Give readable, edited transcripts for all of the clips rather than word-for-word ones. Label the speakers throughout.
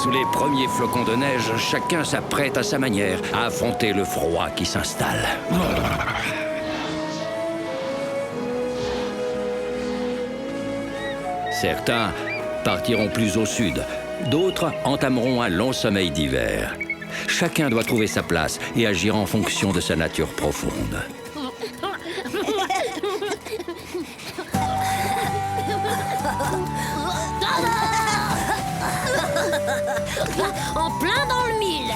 Speaker 1: Sous les premiers flocons de neige, chacun s'apprête à sa manière à affronter le froid qui s'installe. Certains partiront plus au sud, d'autres entameront un long sommeil d'hiver. Chacun doit trouver sa place et agir en fonction de sa nature profonde.
Speaker 2: En plein dans le mille.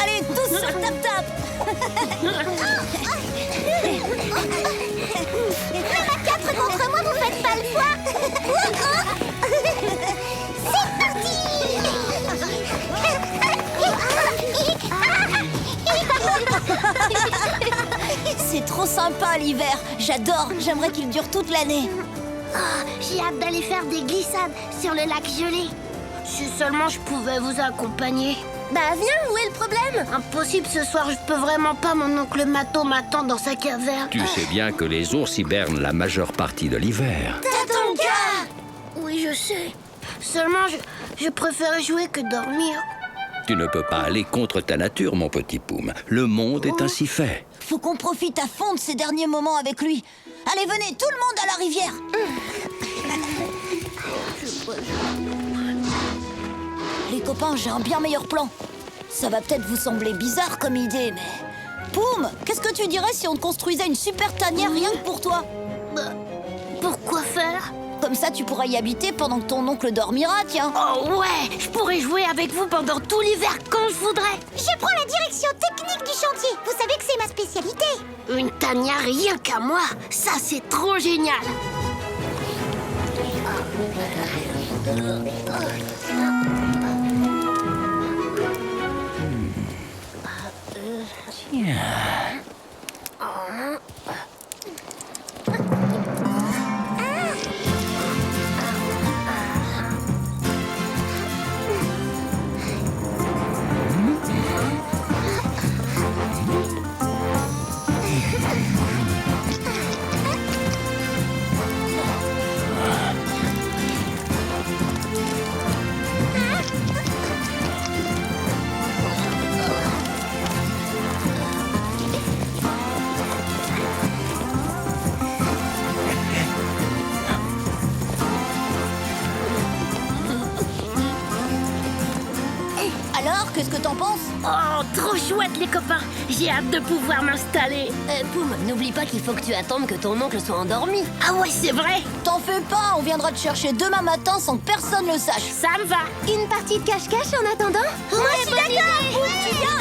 Speaker 3: Allez, tous sur tap-tap.
Speaker 4: Même à 4 contre moi, vous faites pas le poids. C'est parti.
Speaker 3: C'est trop sympa l'hiver. J'adore. J'aimerais qu'il dure toute l'année.
Speaker 4: J'ai hâte d'aller faire des glissades sur le lac gelé.
Speaker 2: Si seulement je pouvais vous accompagner.
Speaker 4: Bah viens, où est le problème?
Speaker 2: Impossible ce soir, je peux vraiment pas, mon oncle Mato m'attend dans sa caverne.
Speaker 1: Tu sais bien que les ours hibernent la majeure partie de l'hiver.
Speaker 4: Tatanka!
Speaker 2: Oui, je sais. Seulement, je préfère jouer que dormir.
Speaker 1: Tu ne peux pas aller contre ta nature, mon petit Poum. Le monde est ainsi fait.
Speaker 3: Faut qu'on profite à fond de ces derniers moments avec lui. Allez, venez, tout le monde à la rivière. Les copains, j'ai un bien meilleur plan. Ça va peut-être vous sembler bizarre comme idée, mais... Poum, qu'est-ce que tu dirais si on te construisait une super tanière rien que pour toi?
Speaker 2: Pourquoi faire?
Speaker 3: Comme ça, tu pourras y habiter pendant que ton oncle dormira, tiens.
Speaker 2: Oh ouais, je pourrais jouer avec vous pendant tout l'hiver quand je voudrais.
Speaker 4: Je prends la direction technique du chantier. Vous savez que c'est ma spécialité.
Speaker 2: Une tanière rien qu'à moi, ça c'est trop génial.
Speaker 3: Alors, qu'est-ce que t'en penses?
Speaker 2: Oh, trop chouette les copains. J'ai hâte de pouvoir m'installer.
Speaker 5: Poum, n'oublie pas qu'il faut que tu attendes que ton oncle soit endormi.
Speaker 2: Ah ouais, c'est vrai.
Speaker 3: T'en fais pas, on viendra te chercher demain matin sans que personne le sache.
Speaker 2: Ça me va.
Speaker 4: Une partie de cache-cache en attendant?
Speaker 3: Moi, je suis d'accord. Tu viens?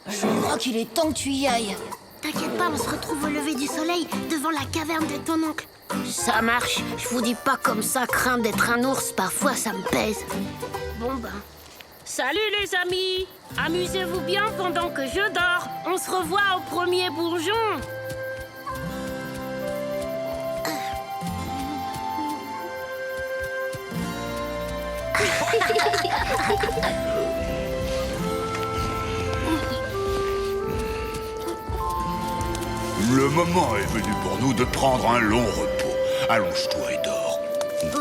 Speaker 3: Je crois qu'il est temps que tu y ailles.
Speaker 2: T'inquiète pas, on se retrouve au lever du soleil devant la caverne de ton oncle. Ça marche. Je vous dis pas comme ça, craindre d'être un ours. Parfois, ça me pèse. Bon ben. Salut les amis. Amusez-vous bien pendant que je dors. On se revoit au premier bourgeon.
Speaker 6: Le moment est venu pour nous de prendre un long repos. Allonge-toi et dors.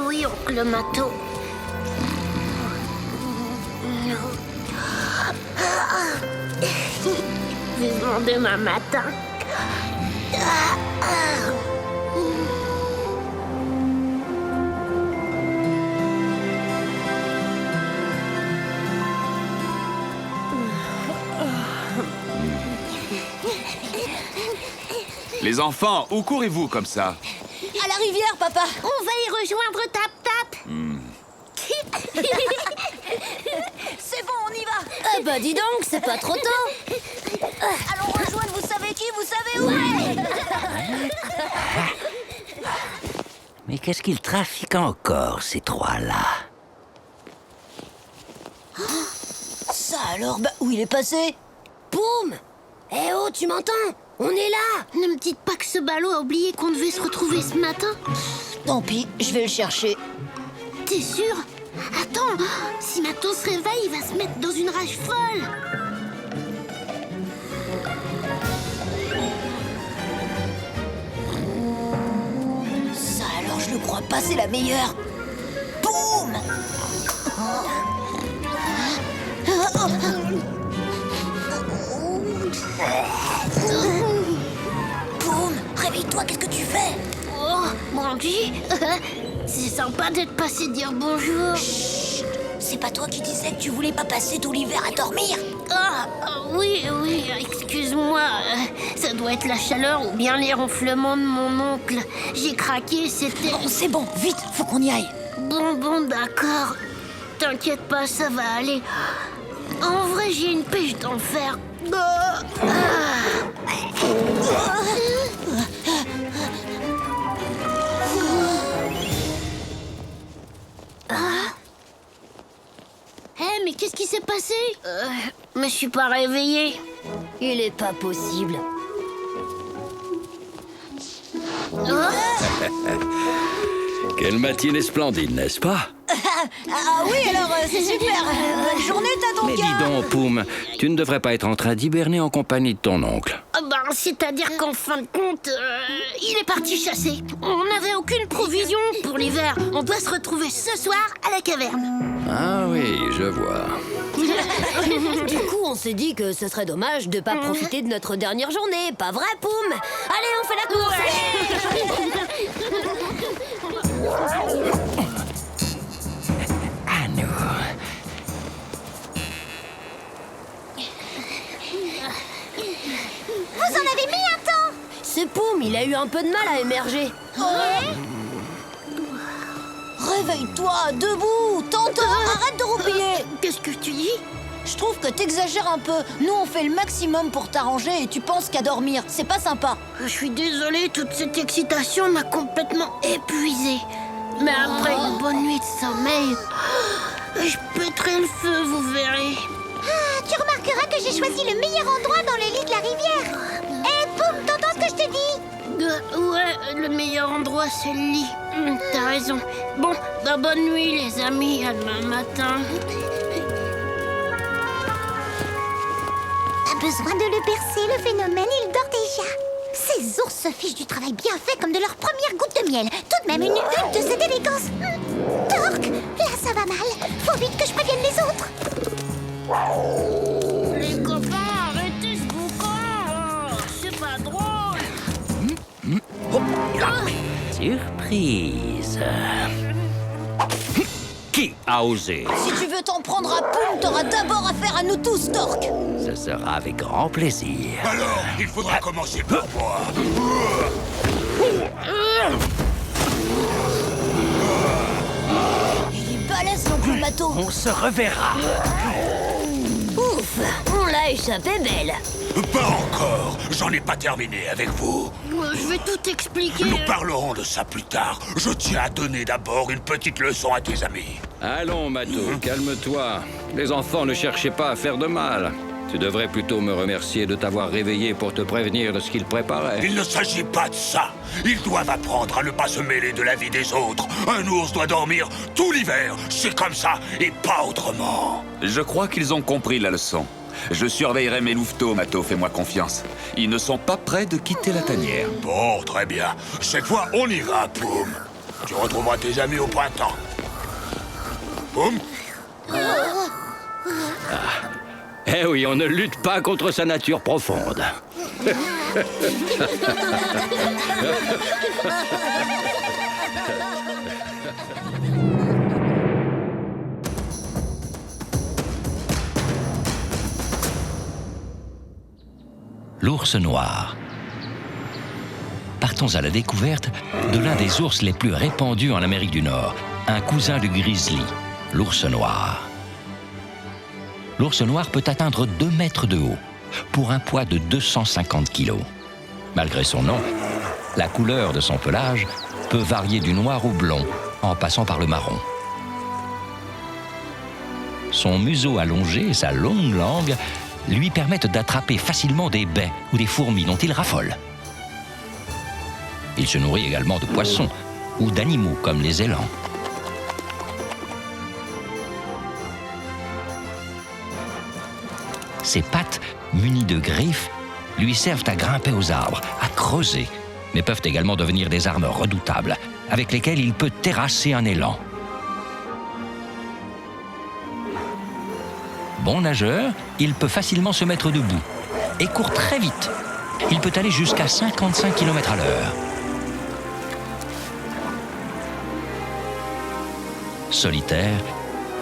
Speaker 2: Oui, oncle Mato. Vivement demain matin.
Speaker 7: Les enfants, où courez-vous comme ça?
Speaker 3: À la rivière, papa.
Speaker 4: On va y rejoindre Tap Tap.
Speaker 3: C'est bon, on y va.
Speaker 5: Bah dis donc, c'est pas trop tôt.
Speaker 3: Allons rejoindre, vous savez qui, vous savez où?
Speaker 1: Mais qu'est-ce qu'ils trafiquent encore, ces trois-là?
Speaker 3: Ça alors, bah où il est passé?
Speaker 5: Poum! Eh oh, tu m'entends? On est là!
Speaker 2: Ne me dites pas que ce ballot a oublié qu'on devait se retrouver ce matin.
Speaker 3: Tant pis, je vais le chercher.
Speaker 2: T'es sûr? Attends, si Mato se réveille, il va se mettre dans une rage folle.
Speaker 3: Ça alors, je le crois pas, c'est la meilleure. Boum! Boum! Réveille-toi, qu'est-ce que tu fais?
Speaker 2: Oh, Brandy, c'est sympa d'être passé dire bonjour.
Speaker 3: C'est pas toi qui disais que tu voulais pas passer tout l'hiver à dormir?
Speaker 2: Oui, excuse-moi. Ça doit être la chaleur ou bien les ronflements de mon oncle. J'ai craqué, c'était...
Speaker 3: Bon, c'est bon, vite, faut qu'on y aille.
Speaker 2: Bon, d'accord. T'inquiète pas, ça va aller. En vrai, j'ai une pêche d'enfer. Mais qu'est-ce qui s'est passé? Me suis pas réveillée.
Speaker 5: Il est pas possible.
Speaker 1: Quelle matinée splendide, n'est-ce pas?
Speaker 3: Ah oui, alors c'est super. Bonne journée,
Speaker 1: Mais dis donc, Poum, tu ne devrais pas être en train d'hiberner en compagnie de ton oncle.
Speaker 2: C'est-à-dire qu'en fin de compte, il est parti chasser. On n'avait aucune provision pour l'hiver. On doit se retrouver ce soir à la caverne.
Speaker 1: Ah oui, je vois.
Speaker 5: Du coup, on s'est dit que ce serait dommage de pas profiter de notre dernière journée. Pas vrai, Poum? Allez, on fait la course!
Speaker 1: À nous.
Speaker 4: Vous en avez mis un temps.
Speaker 5: Ce Poum, il a eu un peu de mal à émerger.
Speaker 3: Réveille-toi, debout, tonton, arrête de roupiller.
Speaker 2: Qu'est-ce que tu dis?
Speaker 3: Je trouve que t'exagères un peu. Nous, on fait le maximum pour t'arranger et tu penses qu'à dormir. C'est pas sympa.
Speaker 2: Je suis désolée, toute cette excitation m'a complètement épuisée. Mais après une bonne nuit de sommeil, je pèterai le feu, vous verrez.
Speaker 4: Tu remarqueras que j'ai choisi le meilleur endroit dans le lit de la rivière. Hé, Poum, t'entends ce que je te dis?
Speaker 2: Ouais, le meilleur endroit, c'est le lit. T'as raison. Bon, bonne nuit, les amis. À demain matin.
Speaker 4: Pas besoin de le bercer, le phénomène, il dort déjà. Ces ours se fichent du travail bien fait comme de leur première goutte de miel. Tout de même une hutte de cette élégance. Torque, là ça va mal. Faut vite que je prévienne les autres.
Speaker 2: Les copains, arrêtez ce boucan. C'est pas drôle.
Speaker 1: Surprise. Qui a osé?
Speaker 3: Si tu veux t'en prendre à Poum, t'auras d'abord affaire à nous tous, Torque.
Speaker 1: Ce sera avec grand plaisir.
Speaker 6: Alors, il faudra commencer par moi.
Speaker 3: Il est balèze, l'oncle Mato.
Speaker 1: On se reverra.
Speaker 5: Ouf, on l'a échappé belle.
Speaker 6: Pas encore. J'en ai pas terminé avec vous.
Speaker 2: Je vais tout expliquer.
Speaker 6: Nous parlerons de ça plus tard. Je tiens à donner d'abord une petite leçon à tes amis.
Speaker 1: Allons, Mato, calme-toi. Les enfants ne cherchaient pas à faire de mal. Tu devrais plutôt me remercier de t'avoir réveillé pour te prévenir de ce qu'ils préparaient.
Speaker 6: Il ne s'agit pas de ça. Ils doivent apprendre à ne pas se mêler de la vie des autres. Un ours doit dormir tout l'hiver. C'est comme ça et pas autrement.
Speaker 7: Je crois qu'ils ont compris la leçon. Je surveillerai mes louveteaux, Mato, fais-moi confiance. Ils ne sont pas prêts de quitter la tanière.
Speaker 6: Bon, très bien. Cette fois, on y va, Poum. Tu retrouveras tes amis au printemps. Poum.
Speaker 1: Eh oui, on ne lutte pas contre sa nature profonde. L'ours noir. Partons à la découverte de l'un des ours les plus répandus en Amérique du Nord, un cousin du grizzly, l'ours noir. L'ours noir peut atteindre 2 mètres de haut, pour un poids de 250 kilos. Malgré son nom, la couleur de son pelage peut varier du noir au blond, en passant par le marron. Son museau allongé et sa longue langue lui permettent d'attraper facilement des baies ou des fourmis dont il raffole. Il se nourrit également de poissons ou d'animaux comme les élans. Ses pattes, munies de griffes, lui servent à grimper aux arbres, à creuser, mais peuvent également devenir des armes redoutables, avec lesquelles il peut terrasser un élan. Bon nageur, il peut facilement se mettre debout et court très vite. Il peut aller jusqu'à 55 km à l'heure. Solitaire,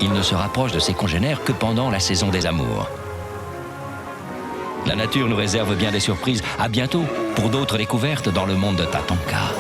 Speaker 1: il ne se rapproche de ses congénères que pendant la saison des amours. La nature nous réserve bien des surprises. À bientôt pour d'autres découvertes dans le monde de Tatanka.